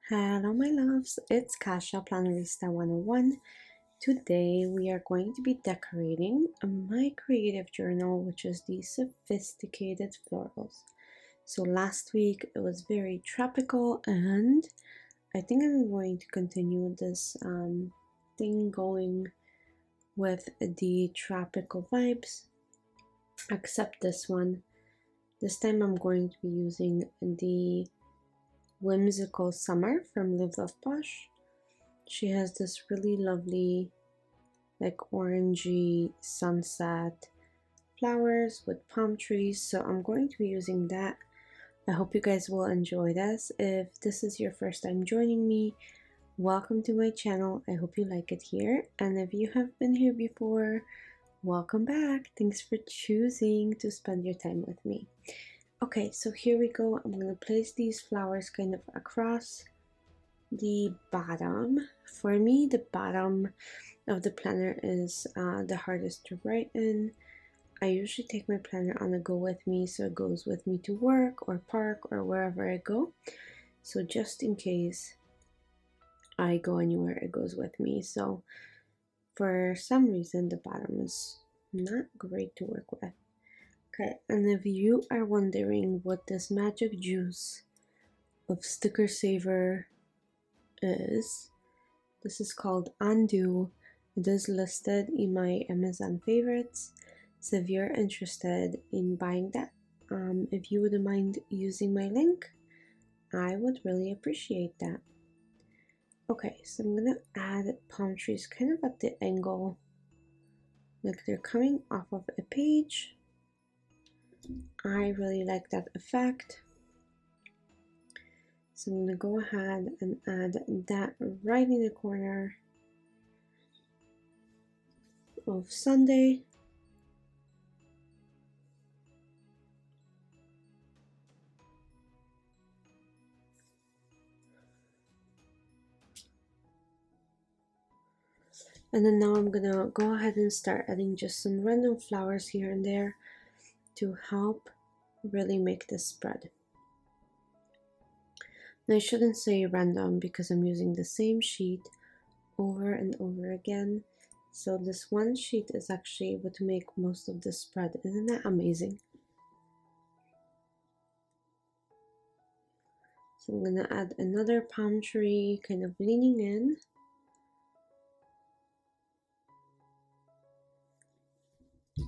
Hello my loves, it's Kasha Plannerista 101. Today we are going to be decorating my creative journal, which is the sophisticated florals. So last week it was very tropical, and I think I'm going to continue this thing going with the tropical vibes, except this one. This time I'm going to be using the Whimsical Summer from Live Love Posh. She has this really lovely like orangey sunset flowers with palm trees, so I'm going to be using that. I hope you guys will enjoy this. If this is your first time joining me, welcome to my channel. I hope you like it here, and if you have been here before, welcome back. Thanks for choosing to spend your time with me. Okay, so here we go. I'm going to place these flowers kind of across the bottom. For me, the bottom of the planner is the hardest to write in. I usually take my planner on the go with me, so it goes with me to work or park or wherever I go. So just in case I go anywhere, it goes with me. So for some reason, the bottom is not great to work with. Okay, and if you are wondering what this magic juice of sticker saver is, this is called Undo. It is listed in my Amazon favorites, so if you're interested in buying that, if you wouldn't mind using my link, I would really appreciate that. Okay, so I'm gonna add palm trees kind of at the angle, like they're coming off of a page. I really like that effect. So I'm going to go ahead and add that right in the corner of Sunday. And then now I'm going to go ahead and start adding just some random flowers here and there to help really make this spread. Now I shouldn't say random because I'm using the same sheet over and over again. So this one sheet is actually able to make most of the spread. Isn't that amazing? So I'm gonna add another palm tree, kind of leaning in.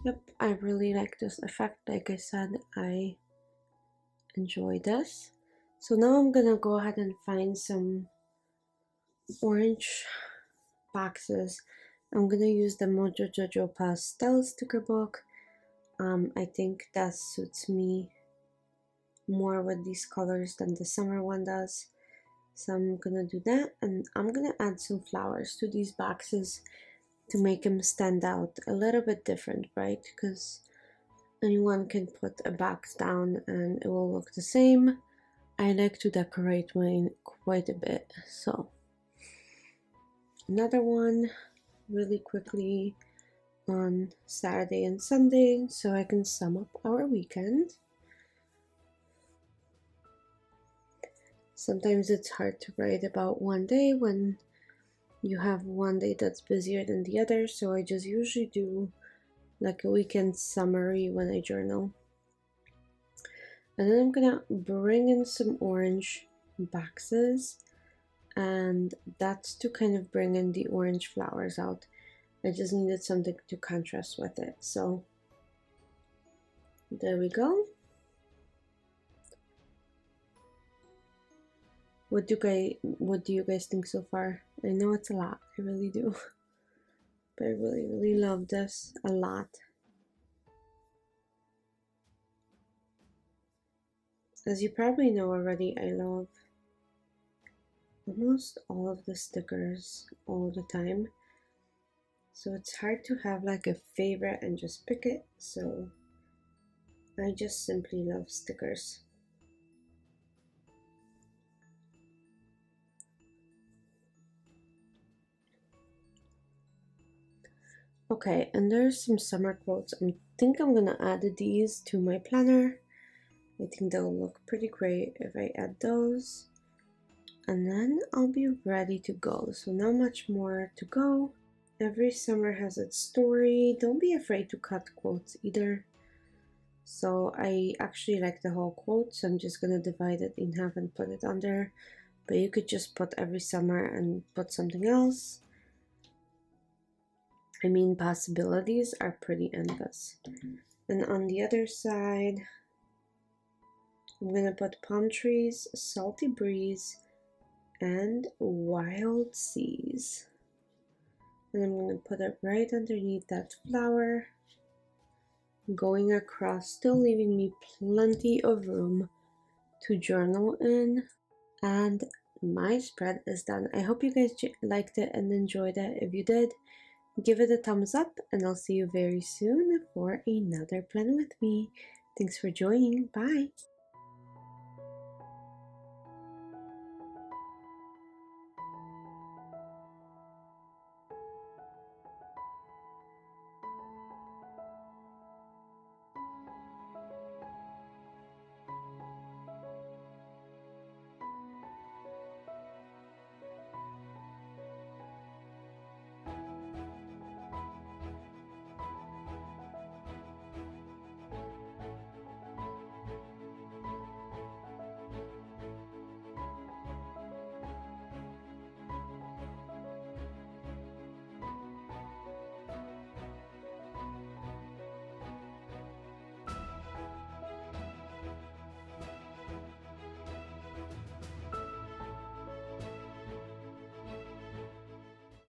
Yep, I really like this effect. Like I said, I enjoy this. So now I'm gonna go ahead and find some orange boxes. I'm gonna use the Mojo Pastel sticker book. I think that suits me more with these colors than the summer one does. So I'm gonna do that, and I'm gonna add some flowers to these boxes to make them stand out a little bit different, right? Because anyone can put a box down and it will look the same. I like to decorate mine quite a bit. So another one really quickly on Saturday and Sunday so I can sum up our weekend. Sometimes it's hard to write about one day when you have one day that's busier than the other, so I just usually do like a weekend summary when I journal. And then I'm gonna bring in some orange boxes, and that's to kind of bring in the orange flowers out. I just needed something to contrast with it, so there we go. What do you guys think so far? I know it's a lot, I really do, but I really love this a lot. As you probably know already, I love almost all of the stickers all the time, so it's hard to have like a favorite and just pick it. So I just simply love stickers. Okay, and there's some summer quotes. I think I'm gonna add these to my planner. I think they'll look pretty great if I add those. and then I'll be ready to go. So not much more to go. Every summer has its story. Don't be afraid to cut quotes either. So I actually like the whole quote, so I'm just gonna divide it in half and put it under. But you could just put every summer and put something else. I mean, possibilities are pretty endless. And on the other side, I'm gonna put palm trees, salty breeze, and wild seas. And I'm gonna put it right underneath that flower, going across, still leaving me plenty of room to journal in. And my spread is done. I hope you guys liked it and enjoyed it. If you did, give it a thumbs up, and I'll see you very soon for another plan with me. Thanks for joining. Bye.